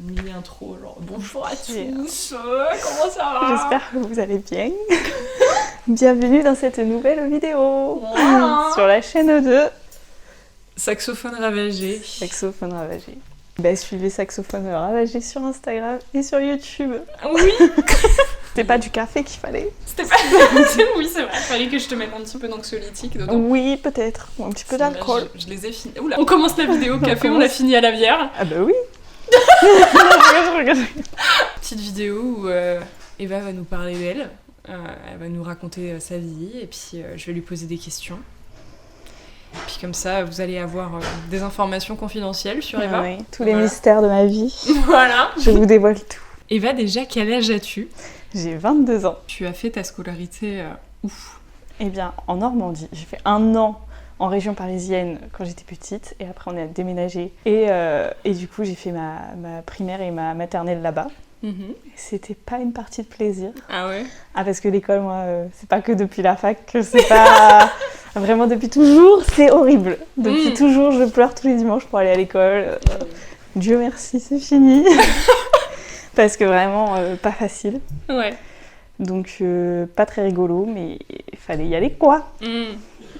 mini intro, genre bonjour à tous, comment ça va? J'espère que vous allez bien. Bienvenue dans cette nouvelle vidéo sur la chaîne de Saxophone ravagé. Saxophone ravagé. Suivez Saxophone ravagé sur Instagram et sur YouTube. Oui. C'était pas du café qu'il fallait. C'était pas... Oui, c'est vrai, il fallait que je te mette un petit peu d'anxiolytique dedans. Oui, peut-être, ou un petit peu d'alcool. Je les ai finis. Oula, on commence la vidéo café, on l'a fini à la bière. Ah bah oui. Petite vidéo où Eva va nous parler d'elle, elle va nous raconter sa vie et puis je vais lui poser des questions. Et puis comme ça, vous allez avoir des informations confidentielles sur Eva. Oui, tous les mystères de ma vie. Voilà. Je vous dévoile tout. Eva, déjà, quel âge as-tu? J'ai 22 ans. Tu as fait ta scolarité où? Eh bien, en Normandie. J'ai fait 1 an en région parisienne quand j'étais petite et après on a déménagé. Et du coup, j'ai fait ma primaire et ma maternelle là-bas. C'était pas une partie de plaisir. Ah ouais? Ah, parce que l'école, moi, c'est pas que depuis la fac, c'est pas... Vraiment, depuis toujours, c'est horrible. Depuis toujours, je pleure tous les dimanches pour aller à l'école. Dieu merci, c'est fini. Parce que vraiment, pas facile. Ouais. Donc, pas très rigolo, mais il fallait y aller, quoi.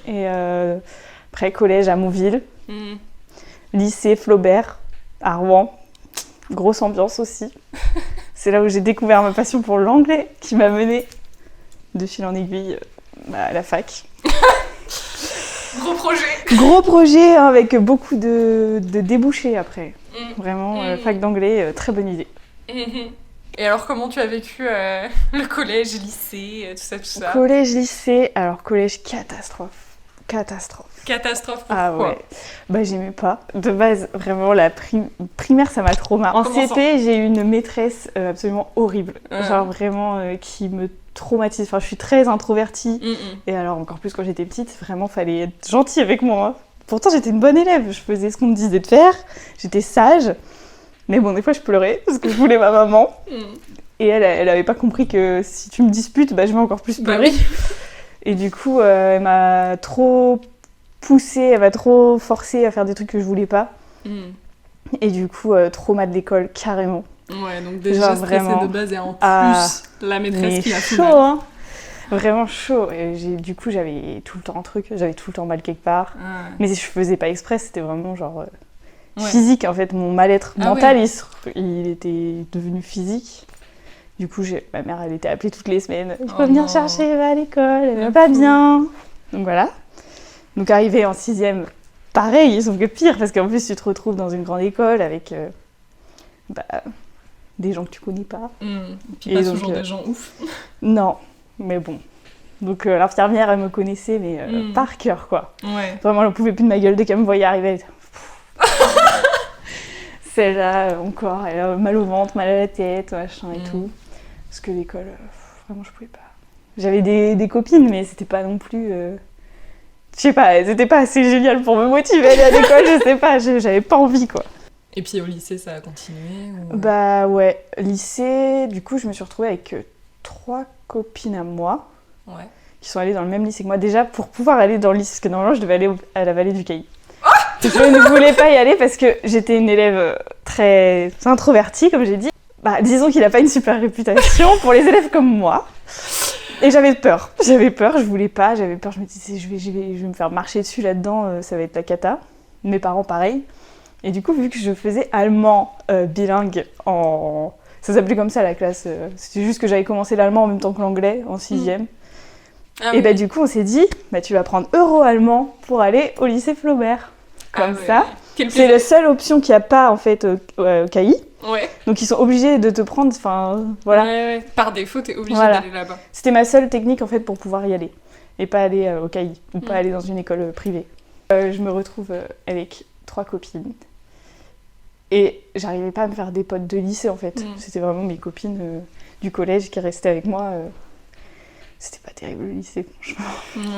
Et après, collège à Montville. Lycée Flaubert, à Rouen. Grosse ambiance aussi. C'est là où j'ai découvert ma passion pour l'anglais, qui m'a menée de fil en aiguille à la fac. Gros projet. Gros projet, hein, avec beaucoup de débouchés après. Vraiment, fac d'anglais, très bonne idée. Et alors, comment tu as vécu le collège, lycée, tout ça? Collège, lycée, alors collège, catastrophe. Catastrophe. Catastrophe, pourquoi? Ah ouais. J'aimais pas. De base, vraiment, la primaire, ça m'a trop marre. En CP, j'ai eu une maîtresse absolument horrible. Genre vraiment qui me traumatise. Enfin, je suis très introvertie. Et alors, encore plus quand j'étais petite, vraiment, fallait être gentil avec moi. Hein. Pourtant, j'étais une bonne élève. Je faisais ce qu'on me disait de faire. J'étais sage. Mais bon, des fois, je pleurais parce que je voulais ma maman. Et elle avait pas compris que si tu me disputes, je vais encore plus pleurer. Oui. Et du coup, elle m'a trop poussée, elle m'a trop forcée à faire des trucs que je voulais pas. Et du coup, trauma de l'école, carrément. Ouais, donc déjà stressée de base et en plus, la maîtresse qui l'a fait mal. Hein. Vraiment chaud. Et du coup, j'avais tout le temps mal quelque part. Mais je faisais pas exprès, c'était vraiment genre physique en fait. Mon mal-être mental, il était devenu physique. Du coup, ma mère, elle était appelée toutes les semaines. Il faut venir chercher Eva à l'école, elle va pas bien. Donc voilà. Donc arrivée en 6e, pareil, sauf que pire, parce qu'en plus, tu te retrouves dans une grande école avec des gens que tu connais pas. Et puis pas toujours des gens ouf. Non, mais bon. Donc l'infirmière, elle me connaissait, mais par cœur, quoi. Ouais. Vraiment, elle ne pouvait plus de ma gueule dès qu'elle me voyait arriver. Celle-là, encore, elle a mal au ventre, mal à la tête, machin et tout. Parce que l'école, vraiment, je pouvais pas. J'avais des copines, mais c'était pas non plus... Je sais pas, c'était pas assez génial pour me motiver à aller à l'école, je sais pas, j'avais pas envie, quoi. Et puis au lycée, ça a continué ou... Ouais, lycée, du coup, je me suis retrouvée avec 3 copines à moi. Ouais. Qui sont allées dans le même lycée que moi, déjà pour pouvoir aller dans le lycée, parce que normalement, je devais aller à la vallée du Cailly. Je ne voulais pas y aller parce que j'étais une élève très introvertie, comme j'ai dit. Disons qu'il n'a pas une super réputation pour les élèves comme moi. Et j'avais peur, je voulais pas, j'avais peur, je me disais je vais me faire marcher dessus là-dedans, ça va être la cata. Mes parents pareil. Et du coup, vu que je faisais allemand bilingue ça s'appelait comme ça la classe, c'était juste que j'avais commencé l'allemand en même temps que l'anglais en 6e. Et du coup, on s'est dit, tu vas prendre euro-allemand pour aller au lycée Flaubert. Comme ça. C'est la seule option qu'il n'y a pas en fait au CAI. Ouais. Donc ils sont obligés de te prendre, voilà. Ouais. Par défaut, t'es obligé d'aller là-bas. C'était ma seule technique en fait pour pouvoir y aller. Et pas aller au CAI, ou pas aller dans une école privée. Je me retrouve avec 3 copines. Et j'arrivais pas à me faire des potes de lycée en fait. C'était vraiment mes copines du collège qui restaient avec moi. C'était pas terrible le lycée, franchement.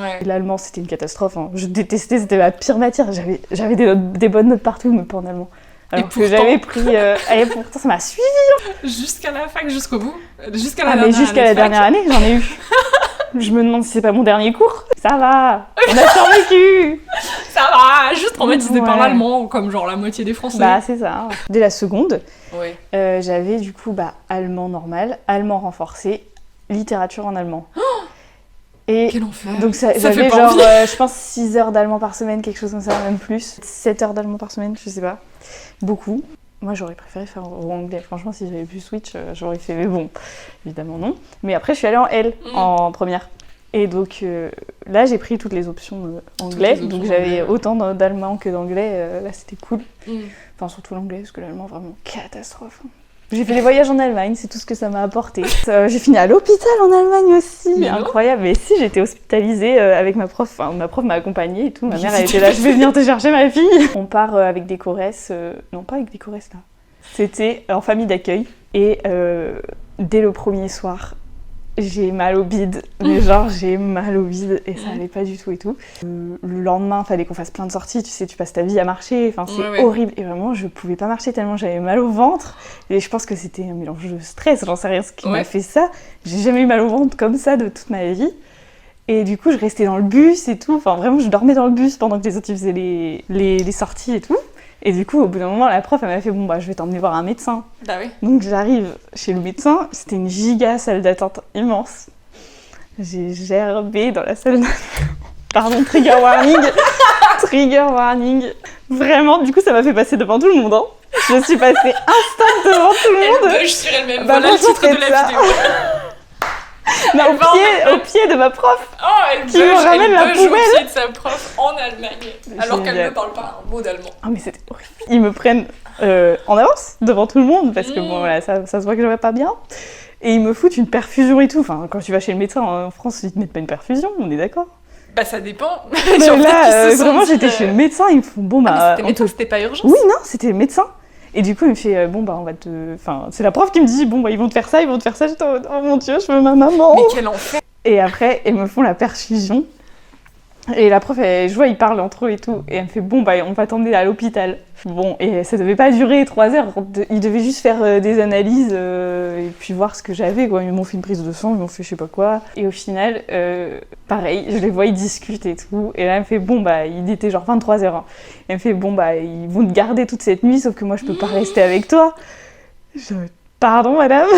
Ouais. L'allemand, c'était une catastrophe. Hein. Je détestais, c'était ma pire matière. J'avais des bonnes notes partout, mais pas en allemand. Alors que j'avais pris... et pourtant, ça m'a suivi. Hein. Jusqu'à la fac, jusqu'au bout. Jusqu'à la dernière année, j'en ai eu. Je me demande si c'est pas mon dernier cours. Ça va, on a survécu. Ça va, juste traumatisée par Ouais. l'allemand, comme genre la moitié des Français. Bah, c'est ça. Dès la seconde, Ouais. j'avais du coup allemand normal, allemand renforcé, littérature en allemand. Et Quel enfer. donc Ça fait j'avais pas genre, envie. je pense 6 heures d'allemand par semaine, quelque chose comme ça, même plus. 7 heures d'allemand par semaine, je sais pas. Beaucoup. Moi, j'aurais préféré faire au anglais. Franchement, si j'avais pu switch, j'aurais fait. Mais bon, évidemment non. Mais après, je suis allée en L, en première. Et donc là, j'ai pris toutes les options anglais. les options donc j'avais anglais, ouais. autant d'allemand que d'anglais. Là, c'était cool. Mm. Enfin, surtout l'anglais, parce que l'allemand, vraiment catastrophe. J'ai fait des voyages en Allemagne, c'est tout ce que ça m'a apporté. J'ai fini à l'hôpital en Allemagne aussi, Mais non. incroyable. Mais si, j'étais hospitalisée avec ma prof. Enfin, ma prof m'a accompagnée et tout. Ma Mais mère, c'était elle était là, je vais venir te chercher, ma fille. On part avec des choresses. Non, pas avec des choresses, là. C'était en famille d'accueil. Et dès le premier soir, j'ai mal au bide. Mais genre, j'ai mal au bide et ça allait pas du tout et tout. Le lendemain, fallait qu'on fasse plein de sorties. Tu sais, tu passes ta vie à marcher. Enfin, c'est Ouais. horrible. Et vraiment, je pouvais pas marcher tellement j'avais mal au ventre. Et je pense que c'était un mélange de stress. J'en sais rien ce qui m'a fait ça. J'ai jamais eu mal au ventre comme ça de toute ma vie. Et du coup, je restais dans le bus et tout. Enfin, vraiment, je dormais dans le bus pendant que les autres ils faisaient les sorties et tout. Et du coup, au bout d'un moment, la prof, elle m'a fait « Bon, bah, je vais t'emmener voir un médecin. » Bah oui. Donc, j'arrive chez le médecin. C'était une giga salle d'attente immense. J'ai gerbé dans la salle d'attente. Pardon, trigger warning. Trigger warning. Vraiment, du coup, ça m'a fait passer devant tout le monde. Hein. Je suis passée instant devant tout le monde. Elle bug sur elle-même. Bah, Voilà le franchement, titre de c'est la ça. vidéo. Non, Elle va au pied de ma prof. Oh, elle Qui me ramène la au poubelle. pied de sa prof en Allemagne. Alors qu'elle Génial. ne parle pas un mot d'allemand. Ah, mais c'était horrible. Ils me prennent en avance devant tout le monde parce que bon, voilà, ça se voit que je vais pas bien. Et ils me foutent une perfusion et tout. Enfin, quand tu vas chez le médecin en France, ils te mettent pas une perfusion, on est d'accord. Bah ça dépend. Mais Sur là, peut-être qu'ils se sont vraiment, dit, j'étais chez le médecin, ils me font bon, bah. C'était médecin, c'était pas urgent. Oui, non, c'était le médecin. Et du coup, il me fait bon, bah, on va te. Enfin, c'est la prof qui me dit bon, bah, ils vont te faire ça, ils vont te faire ça. J'étais en mode, oh mon dieu, je veux ma maman. Mais quel enfer. Et après, ils me font la perfusion. Et la prof, je vois, ils parlent entre eux et tout. Et elle me fait bon, bah, on va t'emmener à l'hôpital. Bon, et ça devait pas durer 3 heures. Ils devaient juste faire des analyses et puis voir ce que j'avais, quoi. Ils m'ont fait une prise de sang, ils m'ont fait je sais pas quoi. Et au final, pareil, je les vois, ils discutent et tout. Et là, elle me fait bon, bah, il était genre 23 heures. Hein. Elle me fait bon, bah, ils vont te garder toute cette nuit, sauf que moi, je peux pas rester avec toi. Je pardon, madame.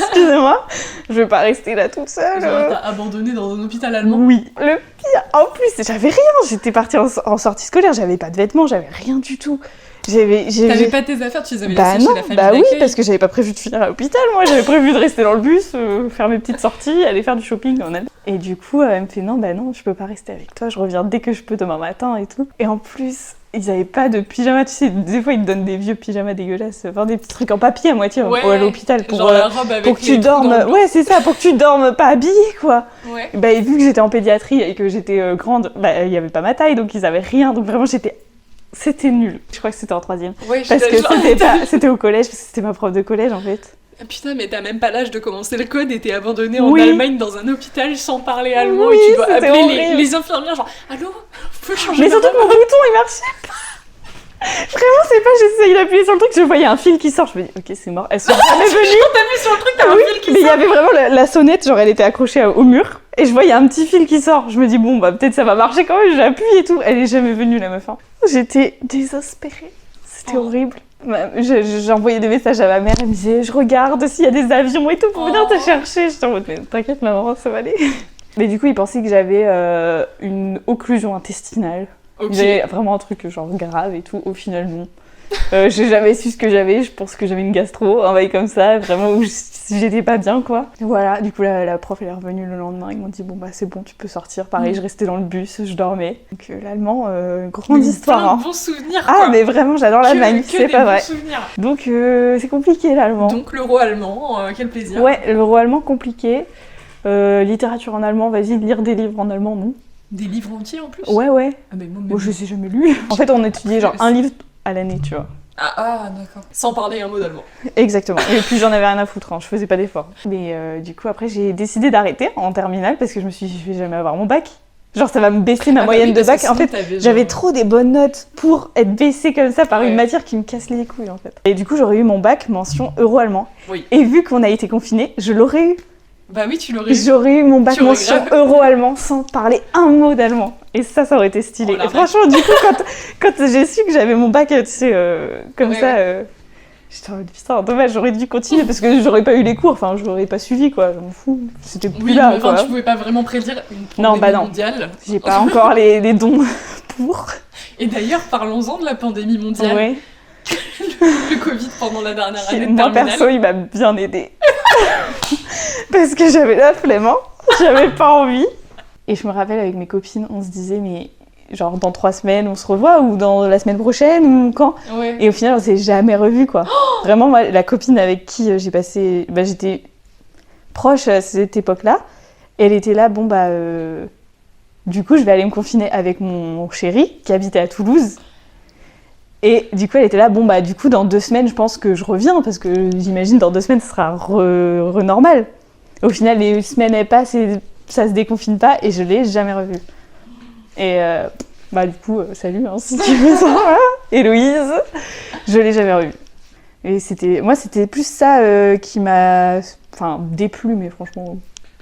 Excusez-moi. Je vais pas rester là toute seule. Genre, t'as abandonné dans un hôpital allemand. Oui. Le pire, en plus, j'avais rien. J'étais partie en sortie scolaire, j'avais pas de vêtements, j'avais rien du tout. T'avais pas tes affaires, tu les avais Bah laissées non, chez la famille bah oui, d'accueil. parce que j'avais pas prévu de finir à l'hôpital, moi. J'avais prévu de rester dans le bus, faire mes petites sorties, aller faire du shopping en Allemagne. Et du coup, elle me fait non, bah non, je peux pas rester avec toi, je reviens dès que je peux demain matin et tout. Et en plus, ils avaient pas de pyjama, tu sais, des fois ils te donnent des vieux pyjamas dégueulasses, enfin des petits trucs en papier à moitié à l'hôpital pour, genre la robe avec pour que tu les trous dormes. dans le dos. Ouais, c'est ça, pour que tu dormes pas habillée, quoi. Ouais. Bah, et vu que j'étais en pédiatrie et que j'étais grande, bah il y avait pas ma taille, donc ils avaient rien, donc vraiment c'était nul. Je crois que c'était en 3e. Ouais, je Parce suis que genre- c'était au collège, parce que c'était ma prof de collège en fait. Ah, putain, mais t'as même pas l'âge de commencer le code et t'es abandonné en Oui. Allemagne dans un hôpital sans parler allemand Oui, et tu dois c'était appeler horrible. les infirmières genre allô, vous pouvez changer Mais ma surtout que robe mon bouton il marchait pas. Vraiment, c'est pas, j'essayais d'appuyer sur le truc, je voyais un fil qui sort, je me dis ok, c'est mort, elles sont jamais venues. Quand t'appuies sur le truc, t'as un fil qui Mais il y sort. avait vraiment la sonnette, genre elle était accrochée au mur, et je voyais un petit fil qui sort. Je me dis bon, bah peut-être ça va marcher quand même, j'appuie et tout. Elle est jamais venue la meuf. Hein. J'étais désespérée, c'était horrible. J'ai envoyé des messages à ma mère, elle me disait je regarde s'il y a des avions et tout pour venir te chercher. J'étais en mode mais t'inquiète maman, ça va aller. Mais du coup, ils pensaient que j'avais une occlusion intestinale. Ok. J'avais vraiment un truc genre grave et tout, au final non. J'ai jamais su ce que j'avais, je pense que j'avais une gastro, un bail comme ça, vraiment où j'étais pas bien quoi. Voilà, du coup la prof elle est revenue le lendemain, ils m'ont dit bon bah c'est bon, tu peux sortir. Pareil, je restais dans le bus, je dormais. Donc l'allemand, grande histoire. Plein Hein. de bons souvenirs Ah quoi. mais vraiment j'adore l'Allemagne, Que c'est des pas bons vrai. souvenirs. Donc c'est compliqué l'allemand. Donc l'euro allemand, quel plaisir. Ouais, l'euro allemand compliqué. Littérature en allemand, vas-y, lire des livres en allemand, non. Des livres entiers en plus. Ouais. Ah mais moi, Moi je les ai jamais lus. En fait on étudiait genre un livre à l'année, tu vois. Ah d'accord. Sans parler un mot d'allemand. Exactement. Et puis j'en avais rien à foutre, hein. Je faisais pas d'efforts. Mais du coup après j'ai décidé d'arrêter en terminale parce que je me suis dit je vais jamais avoir mon bac. Genre ça va me baisser ma moyenne de bac. En fait j'avais trop des bonnes notes pour être baissée comme ça par une matière qui me casse les couilles en fait. Et du coup j'aurais eu mon bac mention euro-allemand. Oui. Et vu qu'on a été confinés, je l'aurais eu. Bah oui, tu l'aurais eu. J'aurais eu mon bac Tu aurais mention grave. euro-allemand sans parler un mot d'allemand. Et ça aurait été stylé. Oh, la et franchement, du coup, quand j'ai su que j'avais mon bac, tu sais, comme Ouais, ça, j'étais en mode, putain, dommage, j'aurais dû continuer parce que j'aurais pas eu les cours, enfin, j'aurais pas suivi, quoi, je m'en fous. C'était plus Oui, là, mais quoi. enfin, tu pouvais pas vraiment prédire une Non, pandémie non. mondiale. J'ai pas encore les dons pour. Et d'ailleurs, parlons-en de la pandémie mondiale. Ouais. Le Covid pendant la dernière année de Moi, terminale. perso, il m'a bien aidé. Parce que j'avais la flemme, hein. J'avais pas envie. Et je me rappelle, avec mes copines, on se disait, mais genre dans 3 semaines, on se revoit, ou dans la semaine prochaine, ou quand? Ouais. Et au final, on s'est jamais revus, quoi. Vraiment, moi, la copine avec qui j'ai passé... Bah, j'étais proche à cette époque-là. Elle était là, bon, bah... Du coup, je vais aller me confiner avec mon chéri, qui habitait à Toulouse. Et du coup, elle était là, bon, bah, du coup, dans 2 semaines, je pense que je reviens, parce que j'imagine, dans 2 semaines, ce sera normal. Au final, les semaines, elles passent et ça se déconfine pas, et je l'ai jamais revu. Et bah, du coup, salut, hein, si tu veux ça, voilà. Héloïse, je l'ai jamais revu. Et c'était plus ça qui m'a déplu, mais franchement,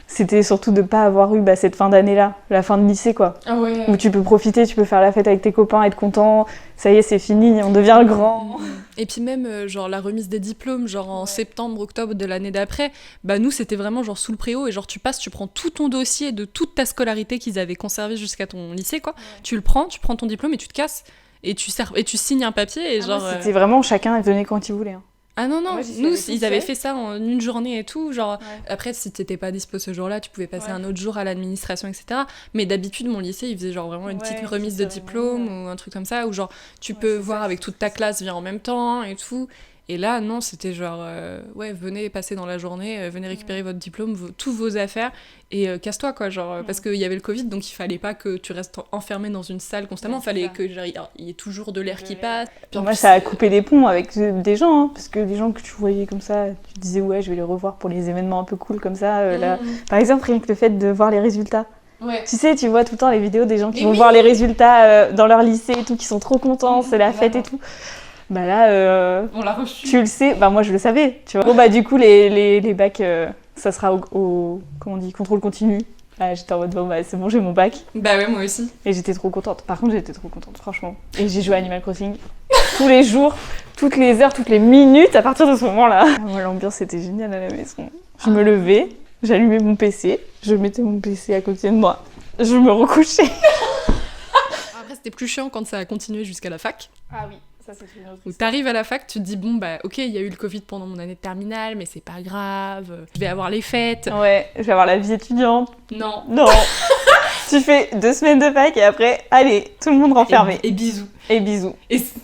c'était surtout de pas avoir eu cette fin d'année-là, la fin de lycée, quoi. Ah ouais. Où tu peux profiter, tu peux faire la fête avec tes copains, être content, ça y est, c'est fini, on devient grand. Et puis même, genre, la remise des diplômes, genre en septembre, octobre de l'année d'après, bah nous, c'était vraiment genre sous le préau, et genre tu passes, tu prends tout ton dossier de toute ta scolarité qu'ils avaient conservé jusqu'à ton lycée, quoi. Ouais. Tu prends ton diplôme et tu te casses, et tu signes un papier, et genre... C'était vraiment, chacun venait quand il voulait. Hein. Ah non, Ouais, nous, ils avaient fait ça en une journée et tout, genre, après, si t'étais pas dispo ce jour-là, tu pouvais passer un autre jour à l'administration, etc. Mais d'habitude, mon lycée, il faisait genre vraiment une petite remise de diplôme ou un truc comme ça, où genre, tu peux voir avec toute ta classe, viens en même temps et tout. Et là, non, c'était genre, venez passer dans la journée, venez récupérer votre diplôme, tous vos affaires, et casse-toi, quoi, genre, parce qu'il y avait le Covid, donc il fallait pas que tu restes enfermé dans une salle constamment, il fallait que genre, il y ait toujours de l'air qui passe. Puis moi, ça a coupé des ponts avec des gens, hein, parce que des gens que tu voyais comme ça, tu te disais, ouais, je vais les revoir pour les événements un peu cool comme ça. Là. Par exemple, rien que le fait de voir les résultats. Ouais. Tu sais, tu vois tout le temps les vidéos des gens qui vont voir les résultats dans leur lycée et tout, qui sont trop contents, c'est la fête et tout. Bah là, on l'a reçu. Tu le sais, bah moi je le savais, tu vois. Bon bah du coup les bacs, ça sera au comment on dit, contrôle continu. Ah, j'étais en mode bon bah c'est bon, j'ai mon bac. Bah ouais, moi aussi. Et j'étais trop contente. Par contre j'étais trop contente, franchement. Et j'ai joué à Animal Crossing tous les jours, toutes les heures, toutes les minutes à partir de ce moment-là. Moi l'ambiance était géniale à la maison. Je me levais, j'allumais mon PC, je mettais mon PC à côté de moi, je me recouchais. Après c'était plus chiant quand ça a continué jusqu'à la fac. Ah oui. Ça, c'est une autre où t'arrives à la fac, tu te dis bon bah ok, il y a eu le Covid pendant mon année de terminale, mais c'est pas grave, je vais avoir les fêtes. Ouais, je vais avoir la vie étudiante. Non. Tu fais 2 semaines de fac et après, allez, tout le monde renfermé. Et bisous. Et bisous.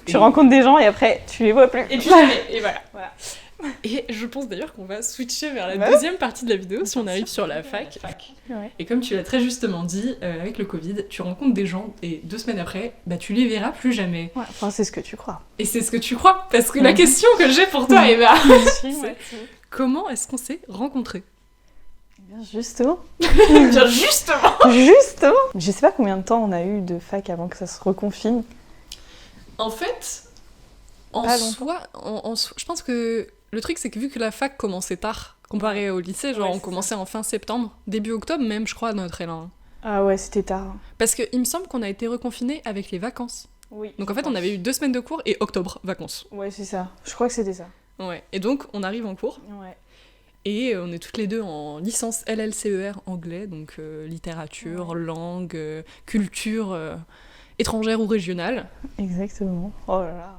Tu rencontres des gens et après, tu les vois plus. Et puis jamais, et voilà. Et je pense d'ailleurs qu'on va switcher vers la deuxième partie de la vidéo si on arrive sur la fac. Ouais. Et comme tu l'as très justement dit, avec le Covid, tu rencontres des gens et 2 semaines après, bah tu les verras plus jamais. Ouais, enfin c'est ce que tu crois. Et c'est ce que tu crois, parce que la question que j'ai pour toi, Eva, c'est comment est-ce qu'on s'est rencontrés ? Bien justement. Bien justement. Justement. Je sais pas combien de temps on a eu de fac avant que ça se reconfine. En fait, en soi, je pense que le truc, c'est que vu que la fac commençait tard, comparé au lycée, genre on commençait en fin septembre, début octobre même, je crois, notre élan. Ah ouais, c'était tard. Parce qu'il me semble qu'on a été reconfinés avec les vacances. Oui. Donc en fait, on avait eu 2 semaines de cours et octobre, vacances. Ouais, c'est ça. Je crois que c'était ça. Ouais. Et donc, on arrive en cours. Ouais. Et on est toutes les deux en licence LLCER anglais, donc littérature, langue, culture étrangère ou régionale. Exactement. Oh là là.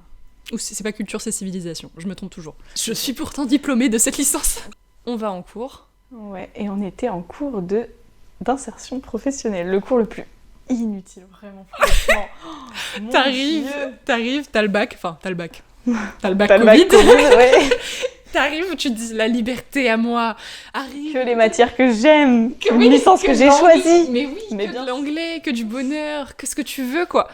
Ou c'est pas culture, c'est civilisation. Je me trompe toujours. Je suis pourtant diplômée de cette licence. On va en cours. Ouais, et on était en cours d'insertion professionnelle, le cours le plus inutile, vraiment, franchement. T'arrives, t'as le bac, enfin, t'as le bac T'as Covid, ouais. T'arrives, tu te dis la liberté à moi, arrive. Que les matières que j'aime, une licence que j'ai choisie. Mais oui, mais que de l'anglais, que du bonheur, que ce que tu veux, quoi.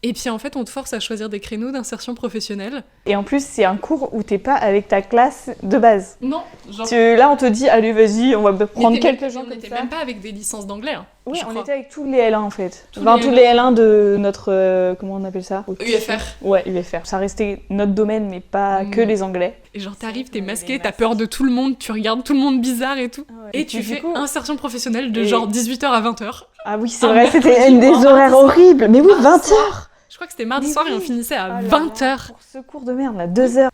Et puis en fait, on te force à choisir des créneaux d'insertion professionnelle. Et en plus, c'est un cours où t'es pas avec ta classe de base. Non, genre... Là, on te dit, allez, vas-y, on va prendre quelques gens comme ça. On n'était même pas avec des licences d'anglais. Hein, oui, on était avec tous les L1 en fait. Tous les L1 de notre... comment on appelle ça ? UFR. Ouais, UFR. Ça restait notre domaine, mais pas que les anglais. Et genre, t'arrives, t'es masqué, t'as peur de tout le monde, tu regardes tout le monde bizarre et tout. Ah ouais. Et tu fais insertion professionnelle de genre 18h à 20h. Ah oui, c'est Un vrai, c'était mercredi une des ou un horaires mardi horribles. Mais oui, Mardi 20h. Je crois que c'était mardi Mais soir et on oui. finissait à Ah là 20h. là, pour ce cours de merde, là, 2h.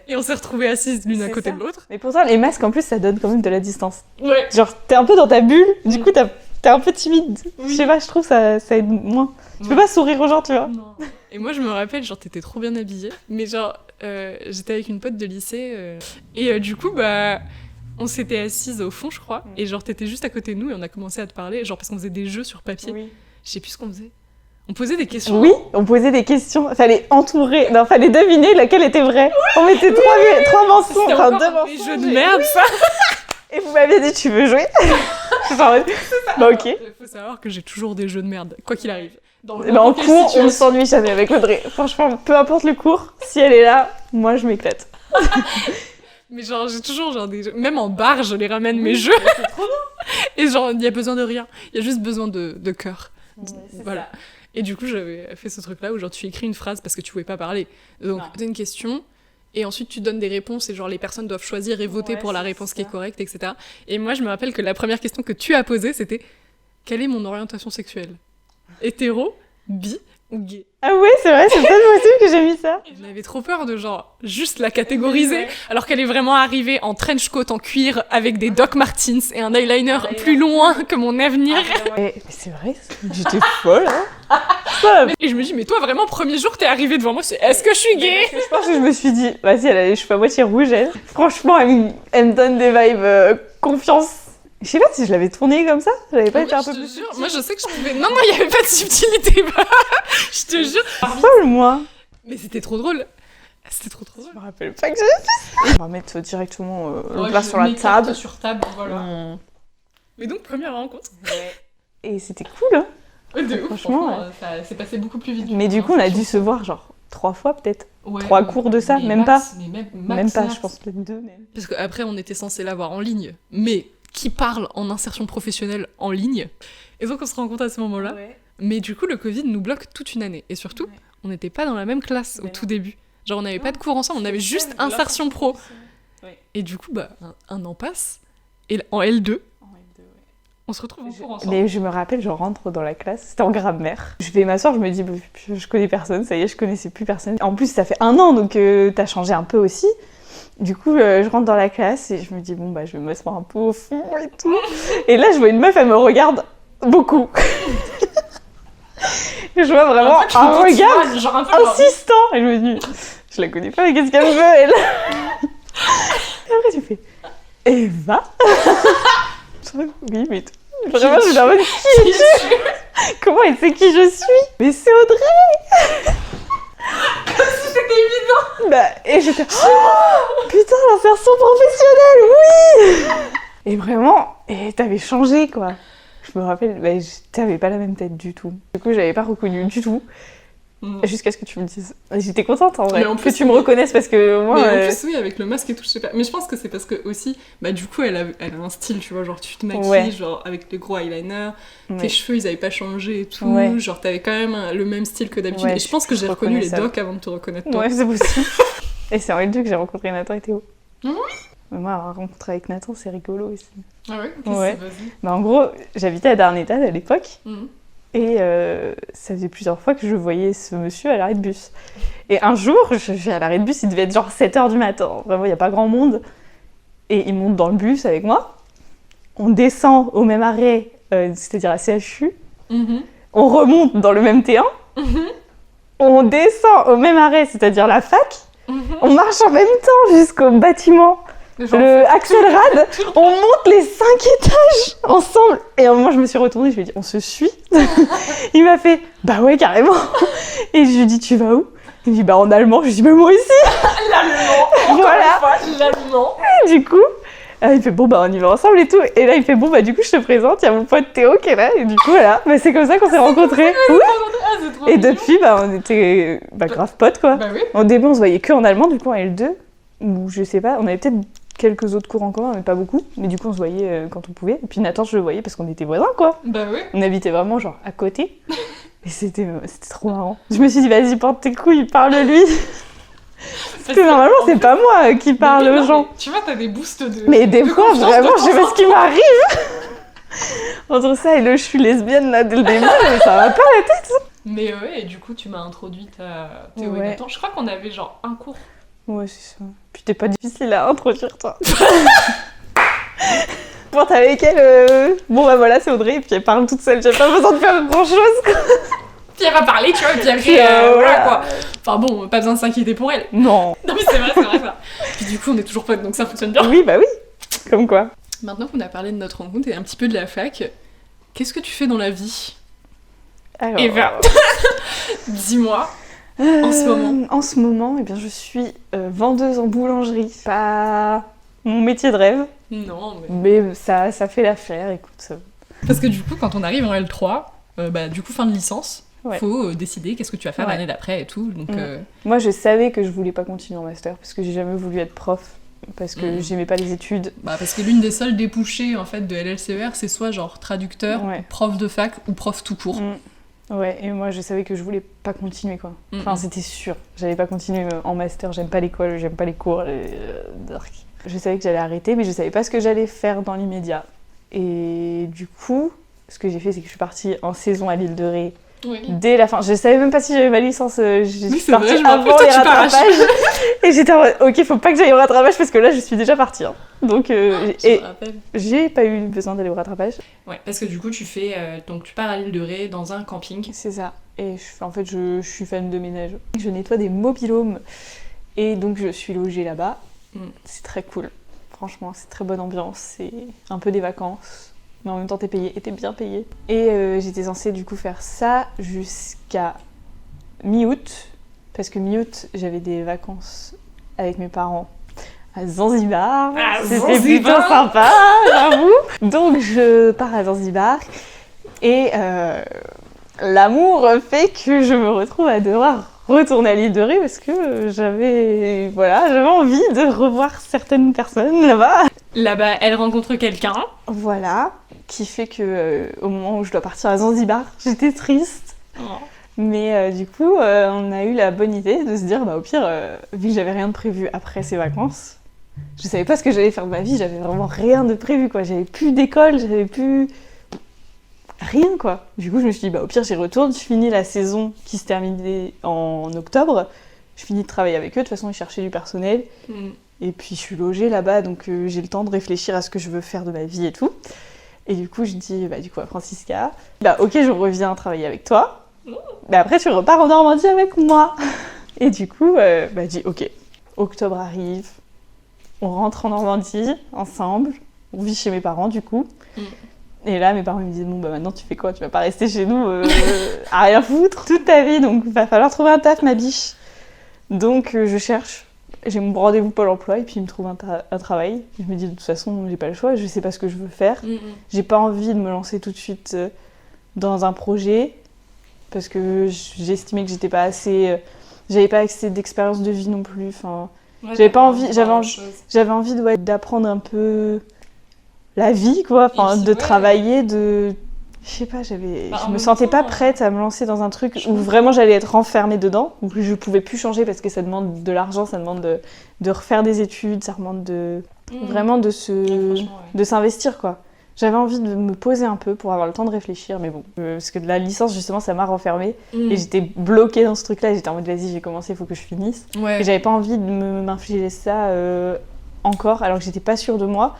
Et on s'est retrouvés assises l'une à C'est côté ça. de l'autre. Mais pourtant, les masques, en plus, ça donne quand même de la distance. Ouais. Genre, t'es un peu dans ta bulle, du coup, t'es un peu timide. Oui. Je sais pas, je trouve ça aide moins. Tu peux Ouais. pas sourire aux gens, tu vois. Non. Et moi, je me rappelle, genre, t'étais trop bien habillée. Mais genre, j'étais avec une pote de lycée. Et du coup, bah, on s'était assises au fond, je crois. Et genre, t'étais juste à côté de nous et on a commencé à te parler. Genre, parce qu'on faisait des jeux sur papier. Oui. Je sais plus ce qu'on faisait. On posait des questions. Oui, on posait des questions. Fallait entourer. Non, fallait deviner laquelle était vraie. On mettait trois mensonges. C'était Enfin, encore 2 des mensonges. jeux de merde, ça. Et vous m'aviez dit, tu veux jouer Genre, bah ok. Il faut savoir que j'ai toujours des jeux de merde, quoi qu'il arrive. Dans Et ben, en n'importe quelle cours, on ne situation. s'ennuie jamais avec Audrey. Franchement, peu importe le cours, si elle est là, moi je m'éclate. Mais genre, j'ai toujours genre des jeux. Même en bar, je les ramène mes jeux. C'est trop bien. Et genre, il y a besoin de rien. Il y a juste besoin de cœur. Voilà. Et du coup, j'avais fait ce truc-là où genre tu écris une phrase parce que tu pouvais pas parler. Donc, t'as une question et ensuite tu donnes des réponses et genre les personnes doivent choisir et voter Ouais, pour la c'est réponse qui est ça. correcte, etc. Et moi, je me rappelle que la première question que tu as posée, c'était quelle est mon orientation sexuelle ? Hétéro, bi ou gay ? Ah ouais, c'est vrai, c'est peut-être possible que j'ai mis ça. Et j'avais trop peur de genre juste la catégoriser, alors qu'elle est vraiment arrivée en trench coat en cuir avec des Doc Martens et un eyeliner plus loin que mon avenir. Mais c'est vrai, j'étais folle. Hein. Ça, Et je me dis, mais toi vraiment, premier jour, t'es arrivée devant moi, c'est est-ce que je suis gay ? parce que je pense que je me suis dit, vas-y, elle a les cheveux à moitié rouges, elle. Franchement, elle me donne des vibes confiance. Je sais pas si je l'avais tournée comme ça, j'avais pas été un peu je te plus jure, moi je sais que je pouvais. Non, il y avait pas de subtilité, je te jure. folle, moi. Mais c'était trop drôle. C'était trop drôle. Je me rappelle pas que j'avais fait ça. On va mettre directement le plat sur la table. Sur table, voilà. Mais donc, première rencontre. Et c'était cool, hein. De ouf, Franchement, franchement, ça s'est passé beaucoup plus vite. Mais du coup, on a dû se voir genre 3 fois peut-être. Ouais, 3 cours de ça, mais même max, mais Même pas, max. je pense peut-être 2 même. Parce qu'après, on était censé l'avoir en ligne. Mais qui parle en insertion professionnelle en ligne ? Et donc, on se rencontre à ce moment-là. Mais du coup, le Covid nous bloque toute une année. Et surtout, Ouais. on n'était pas dans la même classe au Mais tout non. début. Genre, on n'avait pas de cours ensemble, on avait juste ça, insertion pro. Ouais. Et du coup, bah, un an passe. Et en L2, on se retrouve en cours ensemble. Mais je me rappelle, je rentre dans la classe, c'était en grammaire. Je vais m'asseoir, je me dis, bah, je connais personne, ça y est, je connaissais plus personne. En plus, ça fait 1 an, donc t'as changé un peu aussi. Du coup, je rentre dans la classe et je me dis, bon, bah, je vais m'asseoir un peu au fond et tout. Et là, je vois une meuf, elle me regarde beaucoup. Je vois vraiment un regard genre un peu genre- insistant. Et je me dis, je la connais pas, mais qu'est-ce qu'elle veut, elle Et après, tu fais, Eva Je fais, oui, mais vraiment, je suis en mode, qui es-tu Comment elle sait qui je suis Mais c'est Audrey C'était évident. Bah, et j'étais, oh, putain, l'insertion professionnelle, oui Et vraiment, et t'avais changé, quoi. Je me rappelle, bah, t'avais pas la même tête du tout. Du coup, j'avais pas reconnu du tout, jusqu'à ce que tu me dises. J'étais contente, en vrai, Mais en que plus, tu me reconnaisses, parce que moi... Mais en plus, oui, avec le masque et tout, je sais pas. Mais je pense que c'est parce que aussi, bah du coup, elle a un style, tu vois, genre tu te maquilles, Ouais. genre avec le gros eyeliner, ouais. tes cheveux, ils avaient pas changé et tout, Ouais. genre t'avais quand même le même style que d'habitude. Ouais, et je pense que je j'ai reconnu les reconnais ça. docs avant de te reconnaître toi. Ouais, c'est possible. Et c'est en L2 que j'ai rencontré Nathan et Théo. Oui. Mais moi, rencontrer avec Nathan, c'est rigolo aussi. Ah ouais. Ouais. Vas-y. Bah, en gros, j'habitais à Darnétal à l'époque. Mhm. Et ça faisait plusieurs fois que je voyais ce monsieur à l'arrêt de bus. Et un jour, je vais à l'arrêt de bus, il devait être genre 7h du matin. Vraiment, il n'y a pas grand monde. Et il monte dans le bus avec moi. On descend au même arrêt, c'est-à-dire à CHU. Mhm. On remonte dans le même T1. Mhm. On descend au même arrêt, c'est-à-dire la fac. Mhm. On marche en même temps jusqu'au bâtiment. Genre, Le Axelrad, on monte les 5 étages ensemble. Et à un moment, je me suis retournée, je lui ai dit, on se suit. Il m'a fait, bah ouais, carrément. Et je lui ai dit, tu vas où? Il me dit, bah en allemand. Je lui ai dit, mais moi aussi. l'allemand. Voilà. Encore une fois, l'allemand. Et du coup, il fait, bon, bah on y va ensemble et tout. Et là, il fait, bon, bah du coup, je te présente, il y a mon pote Théo qui est là. Et du coup, voilà, bah, c'est comme ça qu'on s'est rencontrés. Oui. Ah, c'est trop Et mignon. depuis, bah on était grave potes, quoi. Bah oui. Au début, on se voyait que en allemand, du coup, en L2. Ou je sais pas, on avait peut-être quelques autres cours en commun, mais pas beaucoup. Mais du coup, on se voyait quand on pouvait. Et puis Nathan, je le voyais parce qu'on était voisins, quoi. Bah oui. On habitait vraiment, genre, à côté. Et c'était trop marrant. Je me suis dit, vas-y, porte tes couilles, parle-lui. Parce que normalement, c'est pas moi qui parle Mais oui, aux non, gens. mais tu vois, t'as des boosts de. Mais des de fois, confiance, vraiment, de je sais pas ce qui m'arrive. Entre ça et le je suis lesbienne là dès le début, mais ça va pas la tête. Mais ouais, et du coup, tu m'as introduite à Théo et Ouais. Nathan. Je crois qu'on avait genre un cours. Ouais, c'est ça. Puis t'es pas difficile à introduire, toi. Bon, t'es avec elle, bon bah voilà, c'est Audrey, et puis elle parle toute seule, j'ai pas besoin de faire grand chose. Puis elle va parler, tu vois, et puis après, Puis, voilà quoi. Enfin bon, pas besoin de s'inquiéter pour elle. Non. Non mais c'est vrai ça. Puis du coup, on est toujours potes, donc ça fonctionne bien. Oui, bah oui. Comme quoi. Maintenant qu'on a parlé de notre rencontre et un petit peu de la fac, qu'est-ce que tu fais dans la vie? Alors, Eva, dis-moi. En ce moment. En ce moment, eh bien, je suis vendeuse en boulangerie. Pas mon métier de rêve, Non, mais... mais ça fait l'affaire, écoute. Parce que du coup, quand on arrive en L3, bah du coup, fin de licence, Ouais. faut décider qu'est-ce que tu vas faire Ouais. l'année d'après et tout. Donc, Moi, je savais que je voulais pas continuer en master, parce que j'ai jamais voulu être prof, parce que j'aimais pas les études. bah, parce que l'une des seules débouchés en fait de LLCER, c'est soit genre traducteur, Ouais. prof de fac ou prof tout court. Ouais, et moi, je savais que je voulais pas continuer, quoi. Mm, Enfin, mm. c'était sûr. J'allais pas continuer en master, j'aime pas l'école, j'aime pas les cours. Je savais que j'allais arrêter, mais je savais pas ce que j'allais faire dans l'immédiat. Et du coup, ce que j'ai fait, c'est que je suis partie en saison à l'île de Ré Oui. dès la fin. Je savais même pas si j'avais ma licence. Je suis c'est partie vrai, je me rappelle, avant toi, les tu pars à rattrapages. Et j'étais en mode, ok, faut pas que j'aille au rattrapage parce que là, je suis déjà partie. Hein. Donc, Je et me rappelle. j'ai pas eu besoin d'aller au rattrapage. Ouais, parce que du coup, tu fais, donc tu pars à l'île de Ré dans un camping. C'est ça. Et en fait, je suis fan de ménage. Je nettoie des mobil-homes. Et donc, je suis logée là-bas. C'est très cool. Franchement, c'est très bonne ambiance. C'est un peu des vacances. Mais en même temps, t'es payé. Et t'es bien payé. Et j'étais censée du coup faire ça jusqu'à mi-août. Parce que mi-août, j'avais des vacances avec mes parents à Zanzibar. Ah, C'était Zanzibar. plutôt sympa, j'avoue. Donc, je pars à Zanzibar. Et l'amour fait que je me retrouve à devoir retourner à l'île de Ré parce que j'avais envie de revoir certaines personnes là-bas. Là-bas, elle rencontre quelqu'un. Voilà, qui fait que au moment où je dois partir à Zanzibar, j'étais triste. Mais du coup, on a eu la bonne idée de se dire, bah au pire, vu que j'avais rien de prévu après ces vacances, je savais pas ce que j'allais faire de ma vie, j'avais vraiment rien de prévu quoi. J'avais plus d'école, j'avais plus rien quoi. Du coup, je me suis dit, bah au pire, j'y retourne, je finis la saison qui se terminait en octobre, je finis de travailler avec eux, de toute façon, ils cherchaient du personnel. Et puis, je suis logée là-bas, donc j'ai le temps de réfléchir à ce que je veux faire de ma vie et tout. Et du coup, je dis, bah du coup, à Francisca, bah ok, je reviens travailler avec toi, mais après, tu repars en Normandie avec moi. Et du coup, bah je dis, ok, octobre arrive, on rentre en Normandie ensemble, on vit chez mes parents du coup. Et là, mes parents me disent, bon, bah maintenant tu fais quoi? Tu vas pas rester chez nous à rien foutre toute ta vie, donc va falloir trouver un taf, ma biche. Donc je cherche, j'ai mon rendez-vous Pôle emploi et puis ils me trouvent un travail. Je me dis, de toute façon, j'ai pas le choix, je sais pas ce que je veux faire. J'ai pas envie de me lancer tout de suite dans un projet parce que j'estimais que j'étais pas assez. J'avais pas assez d'expérience de vie non plus. Enfin, j'avais pas envie. J'avais envie d'apprendre un peu la vie, quoi. Enfin, puis, de ouais. travailler, de. Je sais pas, je en me même sentais pas temps, prête à me lancer dans un truc où vraiment j'allais être enfermée dedans, où je pouvais plus changer parce que ça demande de l'argent, ça demande de refaire des études, ça demande vraiment de s'investir, quoi. J'avais envie de me poser un peu pour avoir le temps de réfléchir, mais bon. Parce que de la licence, justement, ça m'a renfermée. Et j'étais bloquée dans ce truc-là. J'étais en mode, vas-y, j'ai commencé, il faut que je finisse. Ouais. Et j'avais pas envie de m'infliger ça encore, alors que j'étais pas sûre de moi.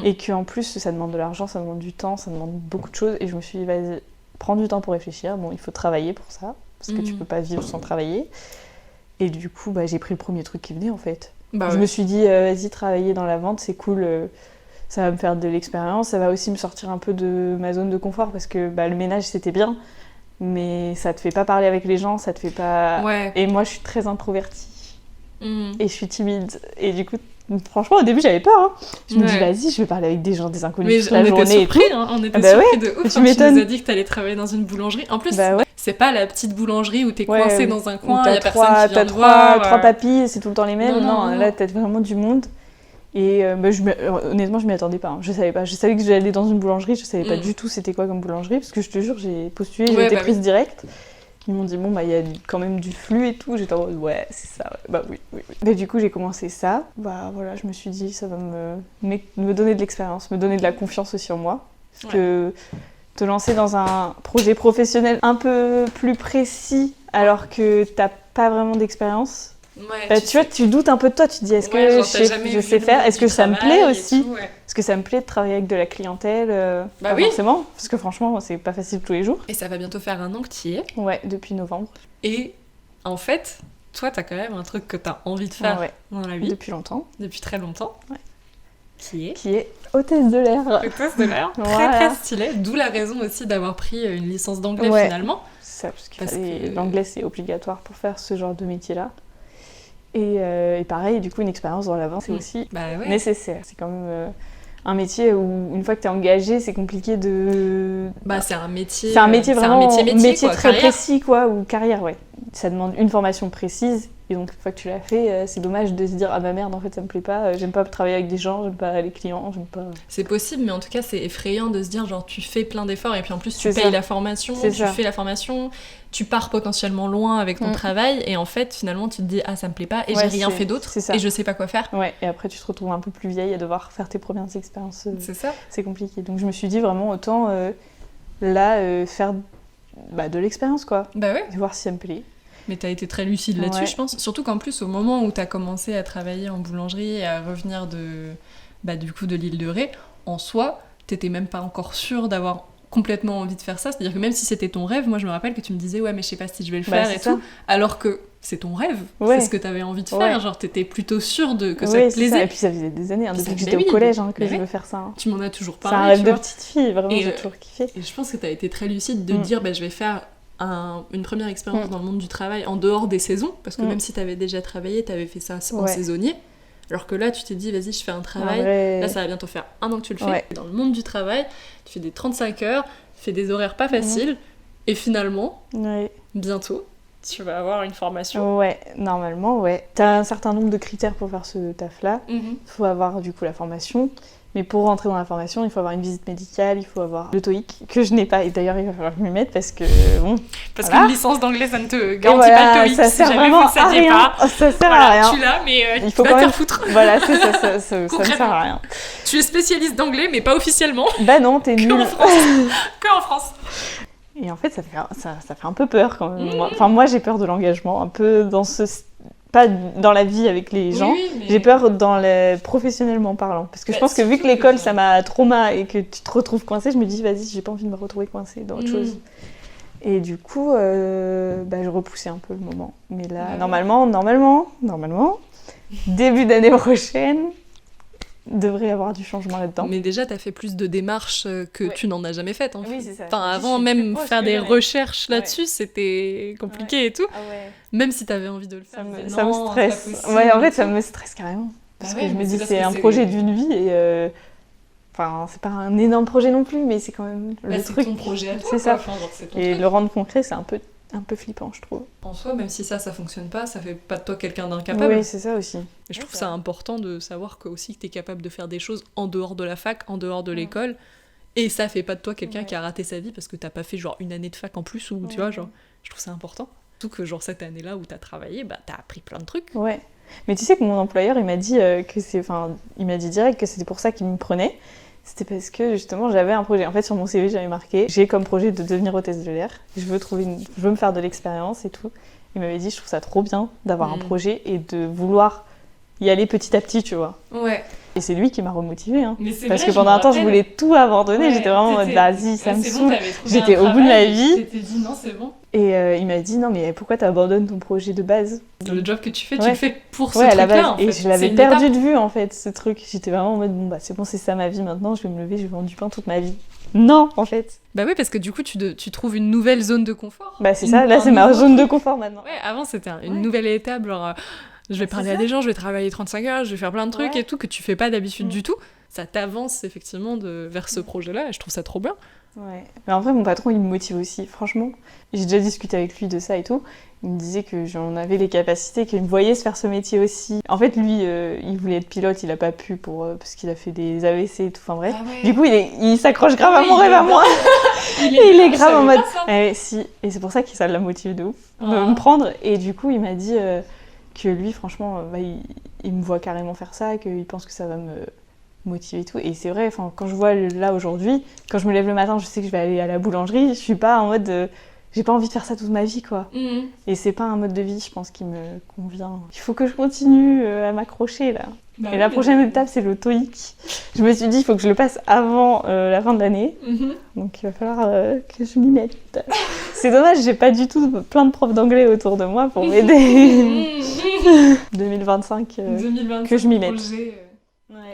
Et qu'en plus, ça demande de l'argent, ça demande du temps, ça demande beaucoup de choses. Et je me suis dit, vas-y, prends du temps pour réfléchir. Bon, il faut travailler pour ça, parce que tu peux pas vivre sans travailler. Et du coup, bah, j'ai pris le premier truc qui venait, en fait. Bah, Je me suis dit, vas-y, travailler dans la vente, c'est cool. Ça va me faire de l'expérience, ça va aussi me sortir un peu de ma zone de confort parce que bah, le ménage c'était bien, mais ça te fait pas parler avec les gens, ça te fait pas. Ouais. Et moi je suis très introvertie et je suis timide. Et du coup, franchement, au début j'avais peur. Hein. Je me dis, vas-y, je vais parler avec des gens, des inconnus Mais toute la on journée était et tout. surpris, hein, on était Ah bah surpris ouais, de ouf tu quand tu m'étonnes. nous as dit que t'allais travailler dans une boulangerie. En plus, Bah ouais. c'est pas la petite boulangerie où t'es Ouais, coincé dans un coin, T'as y a personne qui vient t'as te voir. trois papilles et c'est tout le temps les mêmes. Non. Là t'as vraiment du monde. Et bah, honnêtement, je m'y attendais pas. Hein. Je savais pas. Je savais que j'allais aller dans une boulangerie. Je savais pas du tout c'était quoi comme boulangerie. Parce que je te jure, j'ai postulé, j'ai été prise direct. Ils m'ont dit, bon, bah, il y a quand même du flux et tout. J'étais en mode, ouais, c'est ça. Ouais. Bah oui. Mais du coup, j'ai commencé ça. Bah voilà, je me suis dit, ça va me donner de l'expérience, me donner de la confiance aussi en moi. Parce que te lancer dans un projet professionnel un peu plus précis alors que t'as pas vraiment d'expérience, Ouais, tu vois, tu doutes un peu de toi, tu te dis est-ce que je sais faire, est-ce que ça me plaît aussi, est-ce que ça me plaît de travailler avec de la clientèle, Bah pas oui. forcément, parce que franchement c'est pas facile tous les jours. Et ça va bientôt faire 1 an que tu y es. Ouais, depuis novembre. Et en fait, toi, t'as quand même un truc que t'as envie de faire dans la vie. Depuis longtemps. Depuis très longtemps. Ouais. Qui est hôtesse de l'air. Hôtesse de l'air. Voilà. Très très stylé. D'où la raison aussi d'avoir pris une licence d'anglais finalement. Ça, parce que l'anglais c'est obligatoire pour faire ce genre de métier-là. Et pareil, du coup, une expérience dans la vente, c'est aussi nécessaire. C'est quand même un métier où, une fois que tu es engagé, c'est compliqué de... c'est un métier... C'est un métier vraiment... C'est un métier très précis, quoi, ou carrière, ouais. Ça demande une formation précise. Et donc, une fois que tu l'as fait, c'est dommage de se dire « Ah bah merde, en fait, ça me plaît pas. J'aime pas travailler avec des gens, j'aime pas les clients, j'aime pas... » C'est possible, mais en tout cas, c'est effrayant de se dire genre tu fais plein d'efforts et puis en plus tu payes la formation, tu fais la formation, tu pars potentiellement loin avec ton travail et en fait, finalement, tu te dis « Ah, ça me plaît pas et j'ai rien fait d'autre et je sais pas quoi faire. » Ouais, et après, tu te retrouves un peu plus vieille à devoir faire tes premières expériences. C'est ça. C'est compliqué. Donc, je me suis dit vraiment autant faire de l'expérience, quoi. Bah ouais. Et voir si ça me plaît. Mais t'as été très lucide là-dessus, je pense. Surtout qu'en plus, au moment où t'as commencé à travailler en boulangerie et à revenir du coup de l'île de Ré, en soi, t'étais même pas encore sûre d'avoir complètement envie de faire ça. C'est-à-dire que même si c'était ton rêve, moi je me rappelle que tu me disais « Ouais, mais je sais pas si je vais le faire et tout. » Alors que c'est ton rêve, c'est ce que t'avais envie de faire. Genre, t'étais plutôt sûre que ça te plaisait. Ça. Et puis ça faisait des années, depuis que j'étais au collège que je veux faire ça. Tu m'en as toujours parlé. C'est un rêve de petite fille, vraiment, j'ai toujours kiffé. Et je pense que t'as été très lucide de dire « Je vais faire une première expérience dans le monde du travail en dehors des saisons, parce que même si t'avais déjà travaillé, t'avais fait ça en saisonnier, alors que là tu t'es dit vas-y je fais un travail, là ça va bientôt faire 1 an que tu le fais, dans le monde du travail, tu fais des 35 heures, tu fais des horaires pas faciles, et finalement, bientôt, tu vas avoir une formation. Ouais, normalement, t'as un certain nombre de critères pour faire ce taf-là, faut avoir du coup la formation. Mais pour rentrer dans la formation, il faut avoir une visite médicale, il faut avoir le TOEIC, que je n'ai pas. Et d'ailleurs, il va falloir que je m'y mette parce que bon. Parce qu'une licence d'anglais, ça ne te garantit pas le TOEIC. Ça sert vraiment à rien. Ça sert à rien. Tu l'as, mais il faut quand même te faire foutre. Voilà, c'est ça, ça ne sert à rien. Tu es spécialiste d'anglais, mais pas officiellement. Bah non, t'es nul. Que en France. Et en fait, ça fait un peu peur quand même. Enfin, moi, j'ai peur de l'engagement, un peu dans ce... Pas dans la vie avec les gens, mais... j'ai peur professionnellement parlant. Parce que je pense que vu que l'école, ça m'a trauma et que tu te retrouves coincée, je me dis, vas-y, j'ai pas envie de me retrouver coincée dans autre chose. Et du coup, je repoussais un peu le moment. Mais là, normalement, début d'année prochaine, devrait y avoir du changement là-dedans. Mais déjà, t'as fait plus de démarches que tu n'en as jamais faites. Oui, c'est ça. Enfin, avant même faire des recherches là-dessus, c'était compliqué et tout. Ah ouais. Même si t'avais envie de le faire. Ça me stresse. Ouais, en fait, ça me stresse carrément. Parce que je me dis, c'est un projet d'une vie et... Enfin, c'est pas un énorme projet non plus, mais c'est quand même le truc. C'est ton projet à toi. C'est ça. Enfin, genre, c'est ton et truc. Le rendre concret, c'est un peu flippant, je trouve. En soi, même si ça fonctionne pas, ça fait pas de toi quelqu'un d'incapable. Oui, c'est ça aussi. Et je trouve ça important de savoir que aussi que t'es capable de faire des choses en dehors de la fac, en dehors de l'école. Et ça fait pas de toi quelqu'un qui a raté sa vie parce que t'as pas fait genre 1 année de fac en plus ou tu vois, genre, je trouve ça important. Surtout que genre cette année-là où t'as travaillé, t'as appris plein de trucs. Ouais. Mais tu sais que mon employeur, il m'a dit il m'a dit direct que c'était pour ça qu'il me prenait. C'était parce que justement j'avais un projet. En fait, sur mon CV, j'avais marqué j'ai comme projet de devenir hôtesse de l'air. Je veux me faire de l'expérience et tout. Il m'avait dit je trouve ça trop bien d'avoir un projet et de vouloir y aller petit à petit, tu vois. Ouais. Et c'est lui qui m'a remotivée. Hein. Parce vrai, que pendant un temps, je voulais tout abandonner. J'étais vraiment en mode vas-y, ça me saoule. J'étais au bout de ma vie. Tu t'es dit non, c'est bon. Et il m'a dit non, mais pourquoi t'abandonnes ton projet de base ? Le job que tu fais, tu le fais pour ce truc-là, à la base. en fait. Et je l'avais perdu de vue, en fait, ce truc. J'étais vraiment en mode bon, c'est bon, c'est ça ma vie maintenant, je vais me lever, je vais vendre du pain toute ma vie. Non, en fait. Bah oui, parce que du coup, tu trouves une nouvelle zone de confort. Bah c'est ça, là, c'est ma zone de confort maintenant. Ouais, avant, c'était une nouvelle étape, genre... je vais parler à des gens, je vais travailler 35 heures, je vais faire plein de trucs et tout que tu fais pas d'habitude du tout. Ça t'avance effectivement vers ce projet-là et je trouve ça trop bien. Ouais. Mais en vrai, mon patron, il me motive aussi, franchement. J'ai déjà discuté avec lui de ça et tout. Il me disait que j'en avais les capacités, qu'il me voyait se faire ce métier aussi. En fait, lui, il voulait être pilote, il a pas pu parce qu'il a fait des AVC et tout. Enfin bref. Ah ouais. Du coup, il s'accroche grave à mon rêve à moi. il est grave en mode. Si. Et c'est pour ça que ça l'a motivé de ouf de me prendre. Et du coup, il m'a dit que lui, franchement, il me voit carrément faire ça, qu'il pense que ça va motivée et tout. Et c'est vrai, quand je vois là aujourd'hui, quand je me lève le matin, je sais que je vais aller à la boulangerie, je suis pas en mode j'ai pas envie de faire ça toute ma vie, quoi. Et c'est pas un mode de vie, je pense, qui me convient. Il faut que je continue à m'accrocher, là. Bah et la prochaine étape, c'est le TOEIC. Je me suis dit, il faut que je le passe avant la fin de l'année. Donc il va falloir que je m'y mette. C'est dommage, j'ai pas du tout plein de profs d'anglais autour de moi pour m'aider. 2025, que je m'y mette.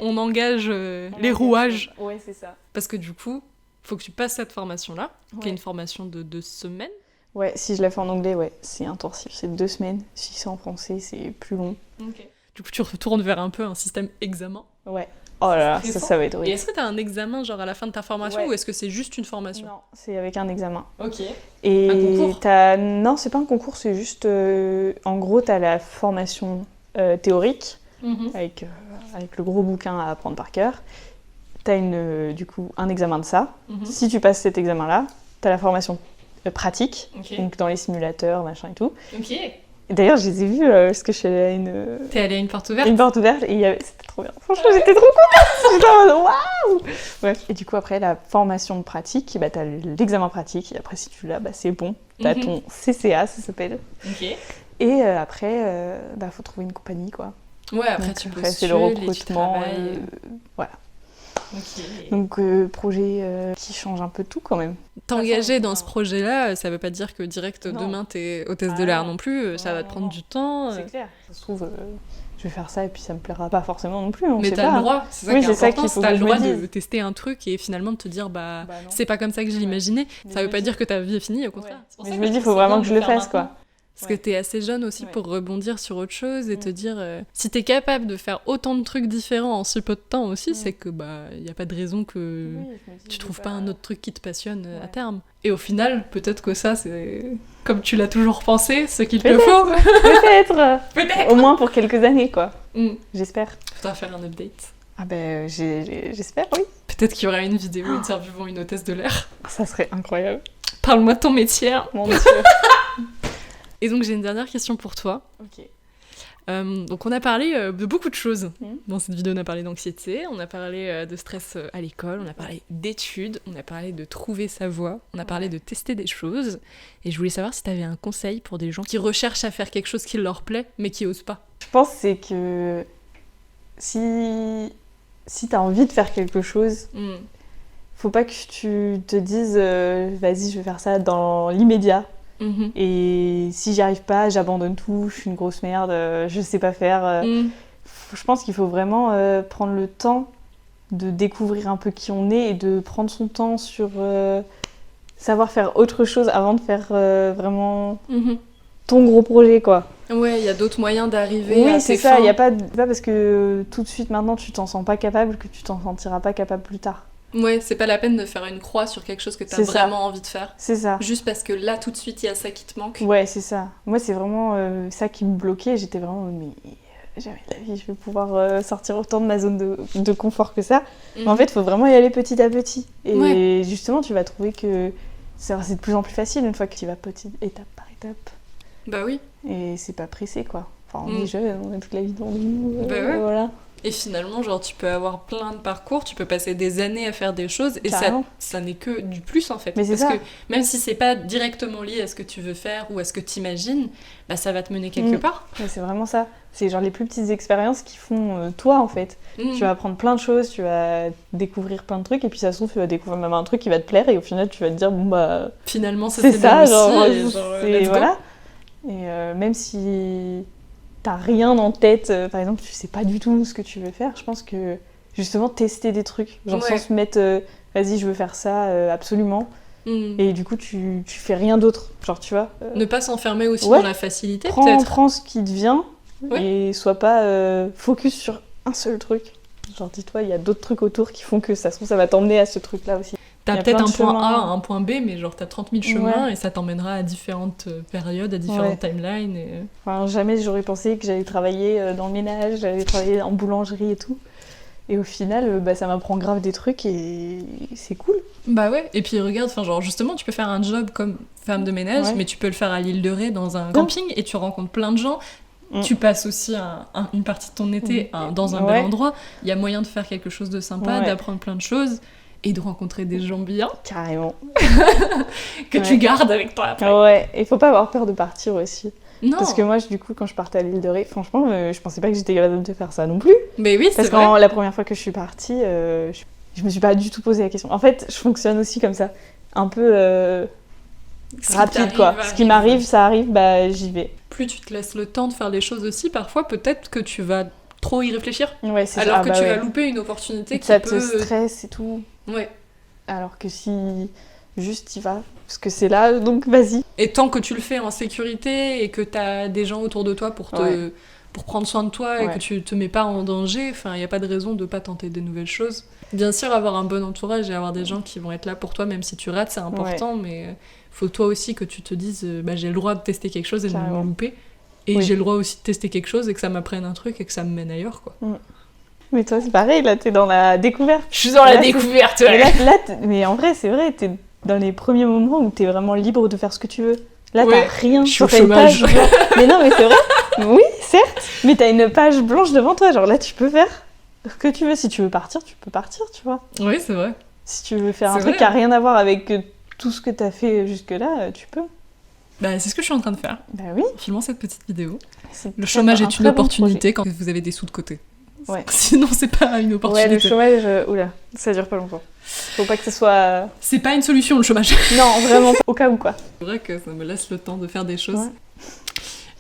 On engage les rouages. Ouais, c'est ça. Parce que du coup, faut que tu passes cette formation-là, qui est une formation de 2 semaines. Ouais, si je la fais en anglais, ouais, c'est intensif, c'est 2 semaines. Si c'est en français, c'est plus long. Ok. Du coup, tu retournes vers un peu un système examen. Ouais. Oh là là, ça va être Et horrible. est-ce que t'as un examen genre à la fin de ta formation ou est-ce que c'est juste une formation? Non, c'est avec un examen. Ok. Et un concours? Non, c'est pas un concours, c'est juste... en gros, t'as la formation théorique, avec le gros bouquin à apprendre par cœur. T'as du coup un examen de ça. Si tu passes cet examen-là, t'as la formation pratique, donc dans les simulateurs, machin et tout. Ok. Et d'ailleurs, je les ai vus parce que je suis allée à une... T'es allée à une porte ouverte? Une porte ouverte, et c'était trop bien. Franchement, j'étais trop contente. J'étais en mode waouh. Bref. Et du coup, après la formation pratique, bah, t'as l'examen pratique, et après, si tu l'as, bah, c'est bon. T'as ton CCA, ça s'appelle. Ok. Et après, bah, faut trouver une compagnie, quoi. Ouais, après donc, tu après, postules, c'est le recrutement. Voilà. Okay. Donc, projet qui change un peu tout quand même. T'engager dans ce projet-là, ça veut pas dire que direct demain t'es hôtesse de l'air non plus, ça va te prendre du temps. C'est clair. Ça se trouve, je vais faire ça et puis ça me plaira pas forcément non plus. Mais t'as le droit, c'est ça qui est important. Ça qu'il faut t'as que le droit je me de dise. tester un truc et finalement de te dire c'est pas comme ça que je l'imaginais. Ça veut pas dire que ta vie est finie, au contraire. Mais je me dis, il faut vraiment que je le fasse, quoi. Parce que t'es assez jeune aussi pour rebondir sur autre chose et te dire si t'es capable de faire autant de trucs différents en si peu de temps aussi, c'est que y a pas de raison que tu trouves pas un autre truc qui te passionne à terme. Et au final, peut-être que ça c'est comme tu l'as toujours pensé, ce qu'il te faut. Peut-être. Au moins pour quelques années, quoi. J'espère. Faudra faire un update. Ah ben j'espère, oui. Peut-être qu'il y aura une vidéo interviewant une hôtesse de l'air. Ça serait incroyable. Parle-moi de ton métier. Mon Dieu. Et donc j'ai une dernière question pour toi. Ok. Donc on a parlé de beaucoup de choses. Dans cette vidéo on a parlé d'anxiété, on a parlé de stress à l'école, on a parlé d'études, on a parlé de trouver sa voie, on a parlé de tester des choses. Et je voulais savoir si t'avais un conseil pour des gens qui recherchent à faire quelque chose qui leur plaît mais qui osent pas. Je pense c'est que si t'as envie de faire quelque chose, faut pas que tu te dises vas-y je vais faire ça dans l'immédiat. Et si j'y arrive pas, j'abandonne tout, je suis une grosse merde, je sais pas faire. Je pense qu'il faut vraiment prendre le temps de découvrir un peu qui on est et de prendre son temps sur savoir faire autre chose avant de faire vraiment ton gros projet, quoi. Ouais, il y a d'autres moyens d'arriver à tes c'est ça, il y a pas parce que tout de suite maintenant tu t'en sens pas capable que tu t'en sentiras pas capable plus tard. Ouais, c'est pas la peine de faire une croix sur quelque chose que t'as vraiment envie de faire. C'est ça. Juste parce que là, tout de suite, il y a ça qui te manque. Ouais, c'est ça. Moi, c'est vraiment ça qui me bloquait. J'étais vraiment, mais jamais de la vie, je vais pouvoir sortir autant de ma zone de confort que ça. Mais en fait, il faut vraiment y aller petit à petit. Et justement, tu vas trouver que c'est de plus en plus facile une fois que tu vas étape par étape. Bah oui. Et c'est pas pressé, quoi. Enfin, on est jeune, on a toute la vie devant nous. Voilà. Et finalement, genre, tu peux avoir plein de parcours, tu peux passer des années à faire des choses, et ça n'est que du plus, en fait. Mais c'est Parce que même si c'est pas directement lié à ce que tu veux faire ou à ce que tu imagines, bah, ça va te mener quelque part. Ouais, c'est vraiment ça. C'est genre les plus petites expériences qui font toi, en fait. Tu vas apprendre plein de choses, tu vas découvrir plein de trucs, et puis ça se trouve, tu vas découvrir même un truc qui va te plaire, et au final, tu vas te dire, bon, bah... Finalement, ça c'est ça, c'est voilà. Et même si... t'as rien en tête, par exemple, tu sais pas du tout ce que tu veux faire, je pense que justement tester des trucs, genre sans se mettre vas-y je veux faire ça absolument, et du coup tu fais rien d'autre, genre tu vois. Ne pas s'enfermer aussi dans la facilité peut-être. Prends ce qui te vient et sois pas focus sur un seul truc, genre dis-toi il y a d'autres trucs autour qui font que ça se trouve ça va t'emmener à ce truc là aussi. T'as peut-être un point A, un point B, mais genre t'as 30 000 chemins et ça t'emmènera à différentes périodes, à différentes timelines. Et... Enfin, jamais j'aurais pensé que j'allais travailler dans le ménage, j'allais travailler en boulangerie et tout. Et au final, ça m'apprend grave des trucs et c'est cool. Bah ouais, et puis regarde, genre justement, tu peux faire un job comme femme de ménage, mais tu peux le faire à l'île de Ré dans un camping et tu rencontres plein de gens. tu passes aussi une partie de ton été dans un bel endroit. Il y a moyen de faire quelque chose de sympa, d'apprendre plein de choses et de rencontrer des gens bien. Carrément. que tu gardes avec toi après. Ouais, il faut pas avoir peur de partir aussi. Non. Parce que moi, du coup, quand je partais à l'île de Ré, franchement, je pensais pas que j'étais capable de faire ça non plus. Mais oui, c'est vrai. Parce que la première fois que je suis partie, je me suis pas du tout posé la question. En fait, je fonctionne aussi comme ça, un peu rapide, quoi. Ce qui m'arrive, ça arrive, bah j'y vais. Plus tu te laisses le temps de faire les choses aussi, parfois peut-être que tu vas trop y réfléchir. Ouais, c'est alors ça. que tu vas louper une opportunité qui ça peut... te stresse et tout. Ouais. Alors que si juste y vas, parce que c'est là, donc vas-y. Et tant que tu le fais en sécurité et que t'as des gens autour de toi pour prendre soin de toi et que tu te mets pas en danger, enfin, y a pas de raison de pas tenter de nouvelles choses. Bien sûr, avoir un bon entourage et avoir des gens qui vont être là pour toi, même si tu rates, c'est important, mais faut toi aussi que tu te dises, j'ai le droit de tester quelque chose et de me louper. Et j'ai le droit aussi de tester quelque chose et que ça m'apprenne un truc et que ça me mène ailleurs, quoi. Mais toi, c'est pareil, là, t'es dans la découverte. Je suis dans la découverte, ouais. Mais en vrai, c'est vrai, t'es dans les premiers moments où t'es vraiment libre de faire ce que tu veux. Là, t'as rien. Je suis au chômage. Mais non, mais c'est vrai. Oui, certes. Mais t'as une page blanche devant toi. Genre là, tu peux faire ce que tu veux. Si tu veux partir, tu peux partir, tu vois. Oui, c'est vrai. Si tu veux faire un truc qui a rien à voir avec tout ce que t'as fait jusque-là, tu peux. Bah, c'est ce que je suis en train de faire. Bah oui. En filmant cette petite vidéo. Le chômage est une opportunité quand vous avez des sous de côté. Ouais. Sinon, c'est pas une opportunité. Ouais, le chômage, oula, ça dure pas longtemps. Faut pas que ce soit... C'est pas une solution, le chômage. Non, vraiment, au cas où, quoi. C'est vrai que ça me laisse le temps de faire des choses.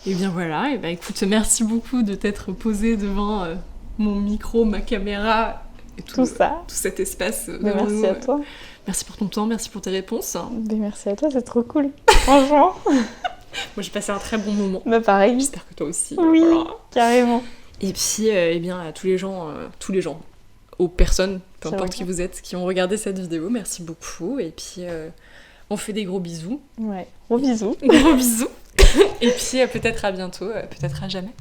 Et bien voilà, et ben écoute, merci beaucoup de t'être posé devant mon micro, ma caméra, et tout cet espace devant nous. Merci à toi. Merci pour ton temps, merci pour tes réponses. Merci à toi, c'est trop cool. Franchement. Moi, j'ai passé un très bon moment. Bah pareil. J'espère que toi aussi. Oui, carrément. Et puis, eh bien, à tous les gens, aux personnes, peu importe qui vous êtes, qui ont regardé cette vidéo, merci beaucoup. Et puis, on fait des gros bisous. Ouais, gros bisous. Gros bisous. Et puis, peut-être à bientôt, peut-être à jamais.